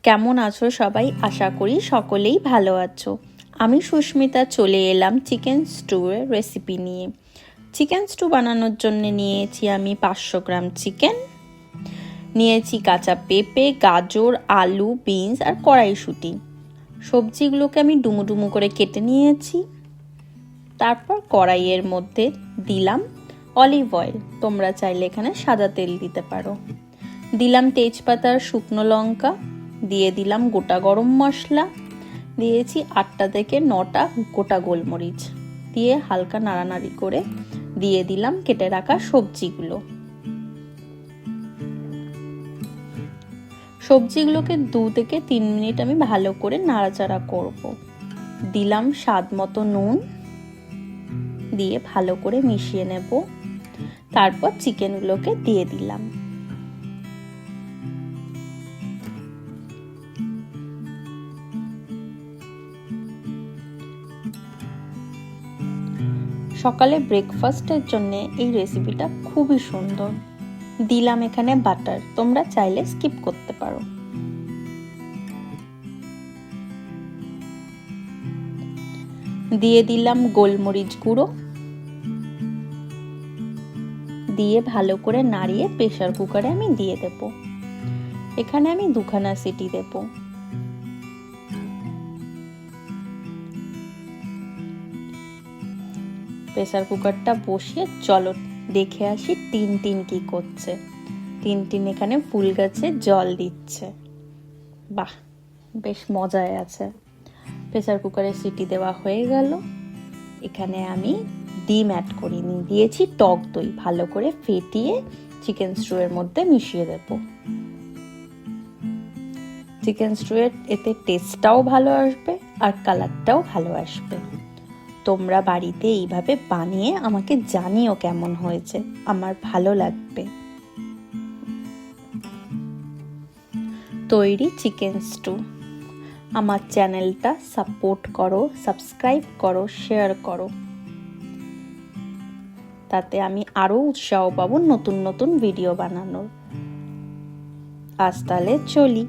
কেমন আছো সবাই? আশা করি সকলেই ভালো আছো। আমি সুস্মিতা চলে এলাম চিকেন স্টুয়ের রেসিপি নিয়ে। চিকেন স্টু বানানোর জন্য নিয়েছি আমি 500 গ্রাম চিকেন, নিয়েছি কাঁচা পেঁপে, গাজর, আলু, বিনস আর কড়াইশুঁটি। সবজিগুলোকে আমি ডুমু ডুমু করে কেটে নিয়েছি। তারপর কড়াইয়ের মধ্যে দিলাম অলিভ অয়েল, তোমরা চাইলে এখানে সাদা তেল দিতে পারো। দিলাম তেজপাতা আর শুকনো লঙ্কা, দিয়ে দিলাম গোটা গরম মশলা, দিয়েছি 8টা থেকে 9টা গোটা গোলমরিচ, দিয়ে হালকা নাড়ানাড়ি করে দিয়ে দিলাম কেটে রাখা সবজিগুলোকে 2 থেকে 3 মিনিট আমি ভালো করে নাড়াচাড়া করব। দিলাম স্বাদ মতো নুন, দিয়ে ভালো করে মিশিয়ে নেব। তারপর চিকেনগুলোকে দিয়ে দিলাম। সকালে ব্রেকফাস্টের জন্য এই রেসিপিটা খুবই সুন্দর। দিলাম এখানে বাটার, তোমরা চাইলে স্কিপ করতে পারো। দিয়ে দিলাম গোলমরিচ গুঁড়ো, দিয়ে ভালো করে নাড়িয়ে প্রেসার কুকারে আমি দিয়ে দেব। এখানে আমি 2খানা সিটি দেব। প্রেসার কুকারটা বসিয়ে চলো দেখে আসি টিন কি করছে। টিন এখানে ফুল গাছে জল দিচ্ছে। বাহ, বেশ মজায় আছে। প্রেসার কুকারে সিটি দেওয়া হয়ে গেল। এখানে আমি ডিম অ্যাড করিনি, দিয়েছি টক দই, ভালো করে ফেটিয়ে চিকেন স্টুয়ের মধ্যে মিশিয়ে দেব। চিকেন স্টুয়ের এতে টেস্টটাও ভালো আসবে আর কালারটাও ভালো আসবে। তোমরা বাড়িতে এইভাবে বানিয়ে আমাকে জানিও কেমন হয়েছে, আমার ভালো লাগবে। তৈরি চিকেন স্টু। আমার চ্যানেলটা সাপোর্ট করো, সাবস্ক্রাইব করো, শেয়ার করো, তাতে আমি আরো উৎসাহ পাবো নতুন নতুন ভিডিও বানানোর। আজ তাহলে চলি।